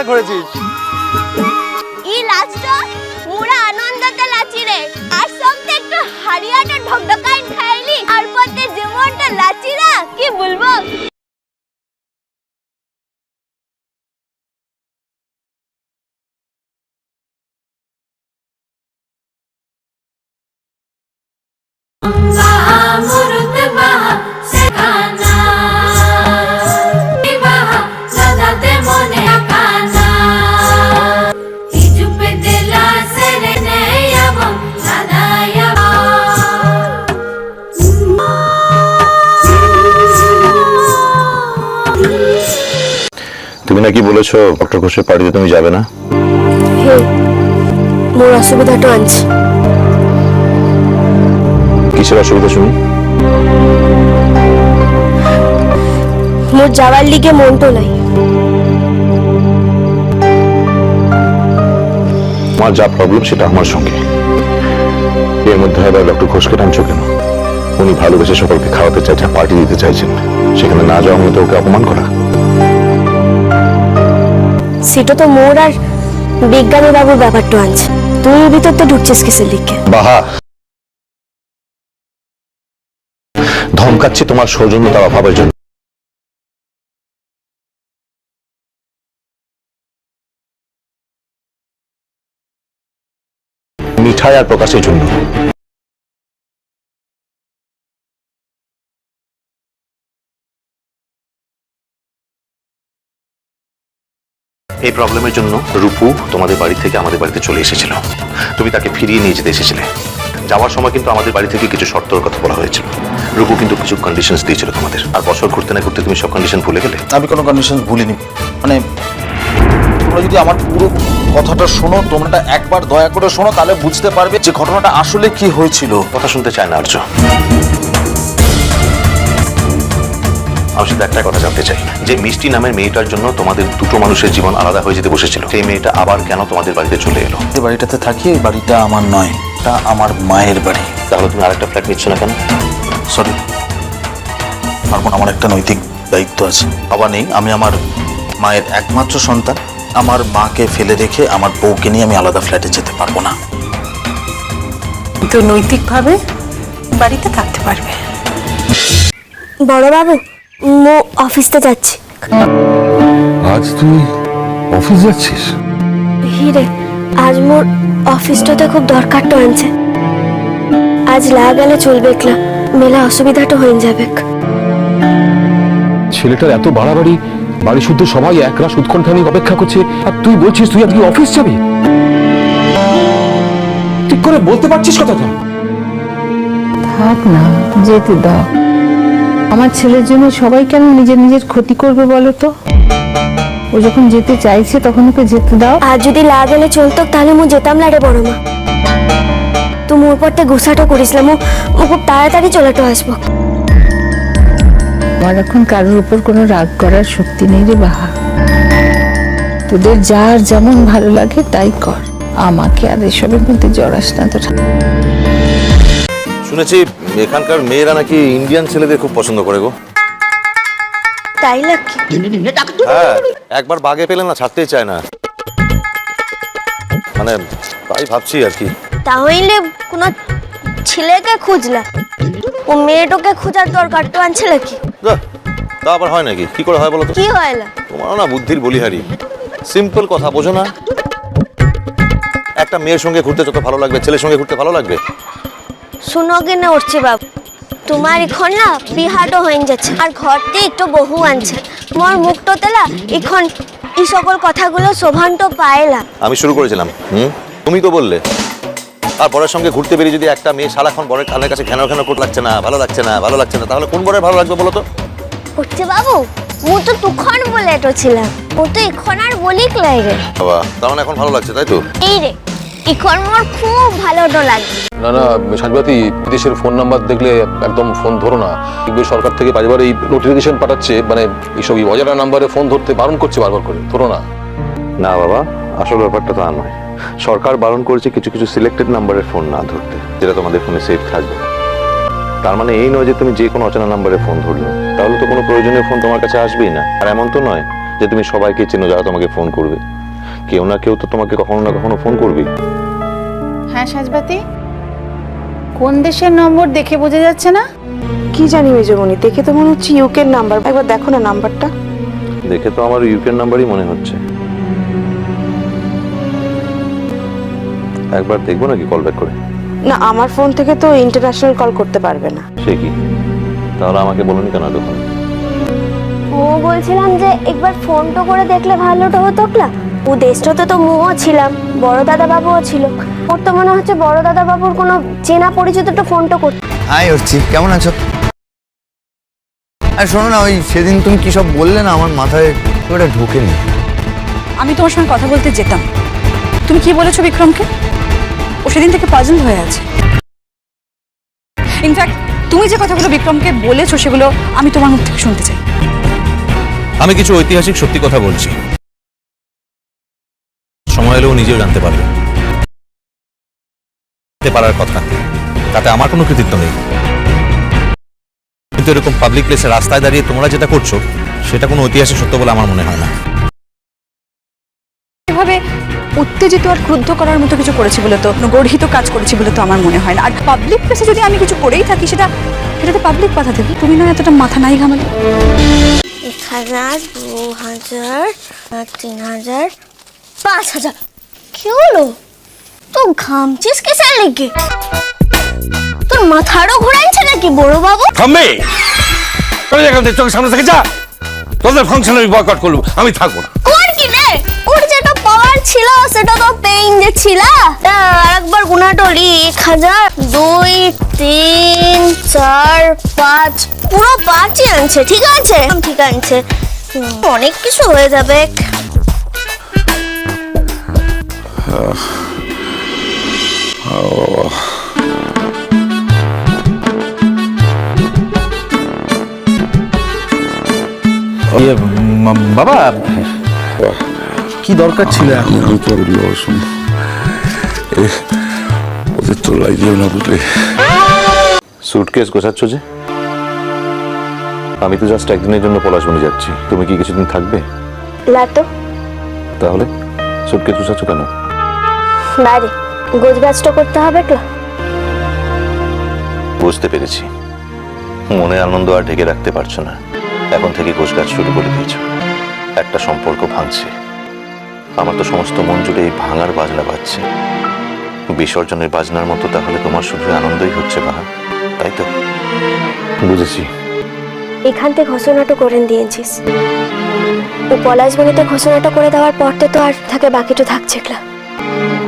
করেছিস। এই লাচটা মুরা আনন্দতে লাচি রে, আর সবতে একটু হারিয়াটা ঢকঢকাই খাইলি, আর পথে যেমনটা লাচি না কি বলবো। তুমি নাকি বলেছো ডক্টর ঘোষের পার্টিতে তুমি যাবে না? মোর অসুবিধাটা আনছে। কিসের অসুবিধা শুনি? মোর যাওয়ার লিগে মন তো নাই। আমার যা প্রবলেম সেটা আমার সঙ্গে, এর মধ্যে আবার ডক্টর ঘোষকে টানছো কেন? উনি ভালোবেসে সকলকে খাওয়াতে চাইছেন, পার্টি দিতে চাইছেন, সেখানে না যাওয়া মতো ওকে অপমান করা। সেটা তো মোর আর বিজ্ঞানী বাবুর ব্যাপারটা আনছে। তুই এর ভিতর তো ঢুকছিস কিসের লিগে? বাহা, ধমকাচ্ছি তোমার সৌজন্যতার অভাবের জন্য। মিঠাই আর প্রকাশের জন্য। এই প্রবলেমের জন্য রূপু তোমাদের বাড়ি থেকে আমাদের বাড়িতে চলে এসেছিল। তুমি তাকে ফিরিয়ে নিয়ে যেতে এসেছিলে। যাওয়ার সময় কিন্তু আমাদের বাড়ি থেকে কিছু শর্তের কথা বলা হয়েছিল। রূপু কিন্তু কিছু কন্ডিশনস দিয়েছিল তোমাদের, আর বছর ঘুরতে না ঘুরতে তুমি সব কন্ডিশন ভুলে গেলে। আমি কোনো কন্ডিশন ভুলিনি। মানে তোমরা যদি আমার পুরো কথাটা শোনো, তোমরা একবার দয়া করে শোনো, তাহলে বুঝতে পারবে যে ঘটনাটা আসলে কি হয়েছিল। কথা শুনতে চায় না আর্য। আমি শুধু একটা কথা জানতে চাই, যে মিষ্টি নামের মেয়েটার জন্য তোমাদের দুটো মানুষের জীবন আলাদা হয়ে যেতে বসেছিল, সেই মেয়েটা আবার কেন তোমাদের বাড়িতে চলে এলো? এই বাড়িটাতে থাকি, এই বাড়িটা আমার নয়, এটা আমার মায়ের বাড়ি। তাহলে তুমি আরেকটা ফ্ল্যাট নিচ্ছ না কেন? সরি, আমার একটা নৈতিক দায়িত্ব আছে। বাবা নেই, আমি আমার মায়ের একমাত্র সন্তান। আমার মাকে ফেলে রেখে আমার বউকে নিয়ে আমি আলাদা ফ্ল্যাটে যেতে পারবো না। তো নৈতিকভাবে বাড়িতে থাকতে পারবে। বড় বাবু, মো অফিসতে যাচ্ছি। আজ তুই অফিস যাচ্ছিস? হিরে, আজ মোর অফিসটাতে খুব দরকারটা আনছে। আজ লা গেলে চলবে, একলা মেলা অসুবিধাটা হয়ে যাবে। ছেলেটার এত বাড়াবাড়ি, বাড়ি শুদ্ধ সবাই একরাশ উৎকণ্ঠা নিয়ে অপেক্ষা করছে, আর তুই বলছিস তুই আজকে অফিস যাবি? ঠিক করে বলতে পারছিস কথাটা? থাক না, যেতে দাও। আমার ছেলের জন্য সবাই কেন নিজের নিজের ক্ষতি করবে বলো তো? ও যখন যেতে চাইছে তখন ওকে যেতে দাও। আর যদি লা গেলে চলতো তাহলে মু যেতাম না রে বড় মা। তুমি ওর পরতে গুসাটা করিসলাম, ও খুব তাড়াতাড়ি চলেটো আসবো। আমার এখন কারোর উপর কোনো রাগ করার শক্তি নেই রে বাহা। তোদের যার যেমন ভালো লাগে তাই কর, আমাকে আর এসবের মধ্যে জড়াস না তোরা। শুনেছি এখানকার মেয়েরা নাকি ইন্ডিয়ান ছেলেদের খুব পছন্দ করে গো। তাই নাকি? হ্যাঁ, একবার বাগে পেলে না ছাড়তেই চায় না। মানে তাই ভাবছি আর কি। তাহলে কোনো ছেলেকে খুঁজলা, ও মেয়েটাকে খোঁজার দরকারটা আনছে নাকি? তা আবার হয় নাকি? কি করে হয় বলো তো? কি হয়লা? তোমারও না বুদ্ধির বলিহারি। সিম্পল কথা বোঝো না? একটা মেয়ের সঙ্গে ঘুরতে যত ভালো লাগবে, ছেলের সঙ্গে ঘুরতে ভালো লাগবে? শুনো কিনা উঠছে বাবু, তোমার এখন না বিহাটও হয়ে যাচ্ছে, আর ঘরতে একটু বহু আনছে। তোমার মুখটো তেলা এখন এই সকল কথাগুলো শোভান্ত পায়লা। আমি শুরু করেছিলাম, তুমি তো বললে। আর বরের সঙ্গে ঘুরতে বেরিয়ে যদি একটা মেয়ে সারাক্ষণ বরের কানের কাছে ঘ্যানো ঘ্যানো করতে লাগছে না, ভালো লাগছে না, ভালো লাগছে না, তাহলে কোন বরের ভালো লাগবে বলো তো? উঠছে বাবু, মু তো তখন বলে এটো ছিলাম, ও তো এখন আর বলিক লাগে। বাবা, তার মানে এখন ভালো লাগছে তাই তো? এই রে, এখন মোর খুব ভালো লাগে। না না সাজবাতি, বিদেশের ফোন নাম্বার দেখলে একদম ফোন ধরো না। সরকার থেকে বারবার এই নোটিফিকেশন পাঠাচ্ছে, মানে এইসব অজানা নাম্বারে ফোন ধরতে বারণ করছে বারবার করে, ধরো না। না বাবা, আসল ব্যাপারটা তা নয়। সরকার বারণ করেছে কিছু কিছু সিলেক্টেড নাম্বারের ফোন না ধরতে, যেটা তোমাদের ফোনে সেভ থাকবে। তার মানে এই নয় যে তুমি যে কোনো অচেনা নাম্বারে ফোন ধরলে, তাহলে তো কোনো প্রয়োজনীয় ফোন তোমার কাছে আসবেই না। আর এমন তো নয় যে তুমি সবাইকে চেনো যারা তোমাকে ফোন করবে। কেউ না কেউ তো তোমাকে কখনো না কখনো ফোন করবি। হ্যাঁ সাজবাতি, কোন দেশের নম্বর দেখে বোঝা যাচ্ছে না? কি জানি মেজমণি, দেখে তো মনে হচ্ছে ইউকের নাম্বার। একবার দেখো না নাম্বারটা। দেখে তো আমার ইউকের নাম্বারই মনে হচ্ছে। একবার দেখবো নাকি কল ব্যাক করে? না, আমার ফোন থেকে তো ইন্টারন্যাশনাল কল করতে পারবে না। সে কি? তাহলে আমাকে বলুনি কেন তখন? ও বলছিলাম যে একবার ফোন তো করে দেখলে ভালোটা হতো না। ও দেশটাতে তো মুও ছিলাম, বড় দাদা বাবুও ছিল। ওর তো মনে হচ্ছে বড় দাদা বাবুর কোনো চেনা পরিচিত তো ফোনটা করতে। হাই অর্চি, কেমন আছো? আর শোনো না, ওই সেদিন তুমি কি সব বললে না, আমার মাথায় ওটা ঢোকেনি। আমি তোমার সঙ্গে কথা বলতে যেতাম, তুমি কি বলেছো বিক্রমকে? ও সেদিন থেকে পাজল হয়ে আছে। ইনফ্যাক্ট তুমি যে কথাগুলো বিক্রমকে বলেছো সেগুলো আমি তোমার মুখ থেকে শুনতে চাই। আমি কিছু ঐতিহাসিক সত্যি কথা বলছি, সময় এলেও নিজেও জানতে পারবে। জানতে পারার কথা, তাতে আমার কোনো কৃতিত্ব নেই, কিন্তু এরকম পাবলিক প্লেসে রাস্তায় দাঁড়িয়ে তোমরা যেটা করছো সেটা কোনো ঐতিহাসিক সত্য বলে আমার মনে হয় না। এভাবে উত্তেজিত আর ক্রুদ্ধ করার মতো কিছু করেছি বলে তো, গর্হিত কাজ করেছি বলে তো আমার মনে হয় না। আর পাবলিক প্লেসে যদি আমি কিছু করেই থাকি সেটাতে পাবলিক বাধা দেবে। তুমি না এতটা মাথা নাই ঘামালে। 1000, 2000, 3000, 5000। কি হলো? তো ঘামছিস কিসের লেগে? তোর মাথারও ঘোরাইছে নাকি বড় বাবু? থামবে, চলে যা এখান থেকে, চোখের সামনে থেকে যা। তোদের ফাংশন আমি বয়কট করলাম, আমি থাকবো না। কোন কি রে? ওর যেটা পাওয়ার ছিল সেটা তো পেইং যে ছিল। আরেকবার গুনাটলি 1000, 2, 3, 4, 5, পুরো 5ই আনছে। ঠিক আছে, ঠিক আছে, অনেক কিছু হয়ে যাবে। বাবা, কি দরকার ছিল এখন? আমি তো আর লসুন ওদের তো লাগিয়েও না বুঝলে। সুটকেস গোছাচ্ছ যে? আমি তো জাস্ট একদিনের জন্য পলাশবনে যাচ্ছি, তুমি কি কিছুদিন থাকবে? লাতো তাহলে সুটকেস গোছাচ্ছ কেন? বাইরে গোছগাছটা করতে হবে তো। বুঝতে পেরেছি, মনে আনন্দ আর ঢেকে রাখতে পারছো না, এখন থেকে গোছগাছ শুরু করে দিয়েছো। একটা সম্পর্ক ভাঙছে, আমার তো সমস্ত মন জুড়ে এই ভাঙার বাজনা বাজছে। বিসর্জনের বাজনার মতো তাহলে তোমার শুধু আনন্দই হচ্ছে বাহা, তাই তো? বুঝেছি। এখান থেকে ঘোষণাটা করে দিয়েছিস, ও পলাশবনিতে ঘোষণাটা করে দেওয়ার পর তো আর থাকে বাকিটা থাকছে না।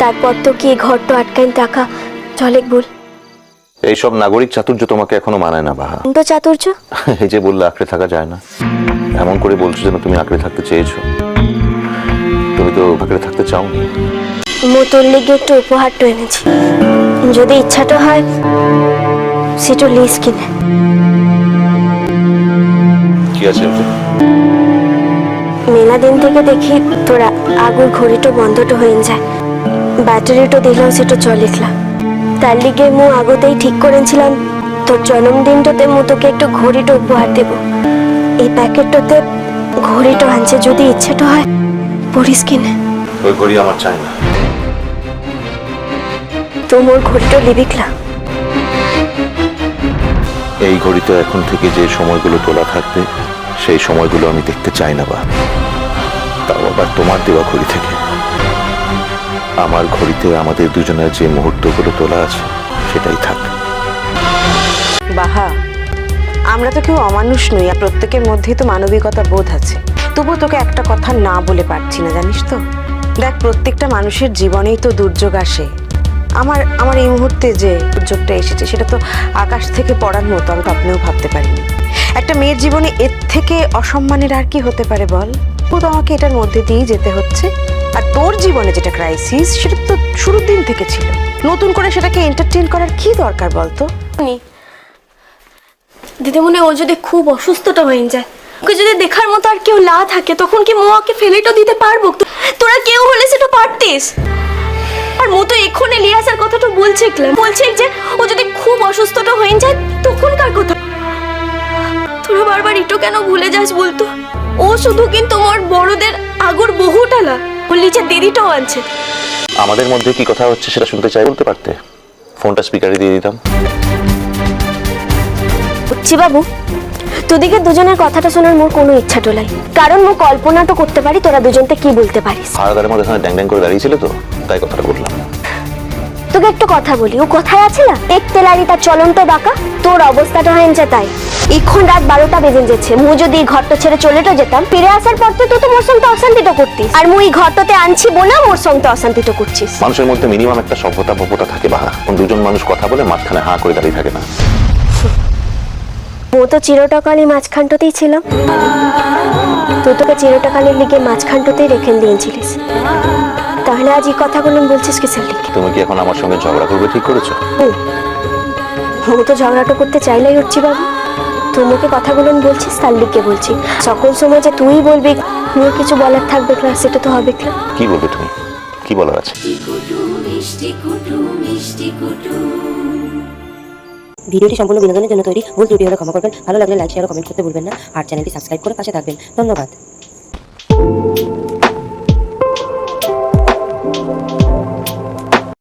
তারপর তো কি ঘরটা আটকাইন টাকা চলে বল। এইসব নাগরিক চাতুর্য তোমাকে এখনো মানায় না বাহা। তো চাতুর্য এই যে বললে আঁকড়ে থাকা যায় না, এমন করে বলছো যেন তুমি আঁকড়ে থাকতে চেয়েছো। তুমি তো আঁকড়ে থাকতে চাওনি। মোতর লেগে একটু উপহারটা এনেছি, যদি ইচ্ছাটা হয় সেটা লিস কিনে। কি আছে ওতে? মেলা দিন থেকে দেখি তোরা আগুর ঘড়িটা বন্ধটা হয়ে যায়, ব্যাটারিটা দিলাম সেটা চলিখলাম। তার লিগে মু আগতেই ঠিক করেছিলাম তোর জন্মদিনটাতে মু তোকে একটু ঘড়িটা উপহার দেব। এই প্যাকেটটাতে ঘড়িটা আনছে, যদি ইচ্ছাটা হয় পড়িস কিনে। ওই ঘড়ি আমার চাই না। তো মোর ঘড়িটা লিবিকলা। এই ঘড়িতে এখন থেকে যে সময়গুলো তোলা থাকবে সেই সময়গুলো আমি দেখতে চাই না বা, তাও আবার তোমার দেওয়া ঘড়ি থেকে। আমার ঘড়িতে আমাদের দুজনের যে মুহূর্তগুলো তোলা আছে সেটাই থাক। বাহা, আমরা তো কেউ অমানুষ নই, আর প্রত্যেকের মধ্যেই তো মানবিকতা বোধ আছে। তবু তোকে একটা কথা না বলে পারছি না, জানিস তো। দেখ, প্রত্যেকটা মানুষের জীবনেই তো দুর্যোগ আসে। আমার এই মুহূর্তে যে দুর্যোগটা এসেছে সেটা তো আকাশ থেকে পড়ার মতো, আমি স্বপ্নেও ভাবতে পারিনি। একটা মেয়ের জীবনে এর থেকে অসম্মানের আর কি হতে পারে বল? তো আমাকে এটার মধ্যে দিয়েই যেতে হচ্ছে। আর তোর জীবনে যেটা ক্রাইসিস সেটা তো শুরুর দিন থেকে ছিল, নতুন করে সেটাকে এন্টারটেইন করার কি দরকার বলতো? দিদিমণি, ও যদি খুব অসুস্থটা হয়ে যায়, ওকে যদি দেখার মতো আর কেউ না থাকে, তখন কি ওকে ফেলেটা দিতে পারবো? তোরা কেউ হলে সেটা পারতিস। আর মো তো এক্ষুনি লিয়াসার কথাটা বলছে যে ও যদি খুব অসুস্থটা হয়ে যায় তখনকার কথা। তোরা বারবার ইটো কেন ভুলে যাস বলতো? ও শুধু কিন্তু মোর বড়দের আগুর বহুটালা, ও নিচে দিদিটাও আনছে। আমাদের মধ্যে কি কথা হচ্ছে সেটা শুনতে চাই বলতে পারতে, ফোনটা স্পিকারে দিয়ে দিতাম। বুঝছি বাবু, তোদিকে দুজনের কথাটা শোনার মোর কোনো ইচ্ছা টোলাই, কারণ মো কল্পনা তো করতে পারি তোরা দুজনতে কি বলতে পারিস। হারাদারের মধ্যে ড্যাং ড্যাং করে দাঁড়িয়েছিল তো, তাই কথাটা বললাম। তোকে একটু কথা বলি, ও কথায় আছে না, এক তেলারি তার চলন্ত বাঁকা, তোর অবস্থাটা হয়েছে তাই। এখন রাত 12টা বেজে যাচ্ছে, মু যদি এই ঘরটা ছেড়ে চলেটা যেতাম, ফিরে আসার পর তো তুই তো মোর সঙ্গে অশান্তিটা করতিস, আর মুই এই ঘরটাতে আনছি বলে মোর সঙ্গে অশান্তিটা করছিস। মানুষের মধ্যে মিনিমাম একটা সভ্যতা ভব্যতা থাকে বাহা, দুজন মানুষ কথা বলে মাঝখানে হাঁ করে দাঁড়িয়ে থাকে না। ও তো চিরটাকালই মাঝখানটাতেই ছিলাম, তুই তোকে চিরটাকালের লিগে মাঝখানটাতেই রেখে দিয়েছিলিস, তাহলে আজ এই কথাগুলো বলছিস কিসের লিগে? তুমি কি এখন আমার সঙ্গে ঝগড়া করবে ঠিক করেছো? ও তো ঝগড়াটা করতে চাইলেই হচ্ছি বাবু, তোমাকে কথাগুলো বলছিস তার লিগে বলছি, সকল সময় যে তুই বলবি মোর কিছু বলার থাকবে না সেটা তো হবে না। কি বলবে তুমি, কি বলার আছে? ভিডিওটি সম্পূর্ণ বিনোদনের জন্য তৈরি, ভুল ত্রুটি হলে ক্ষমা করবেন। ভালো লাগলে লাইক শেয়ার ও কমেন্ট করতে ভুলবেন না, আর চ্যানেলটি সাবস্ক্রাইব করে পাশে থাকবেন। ধন্যবাদ।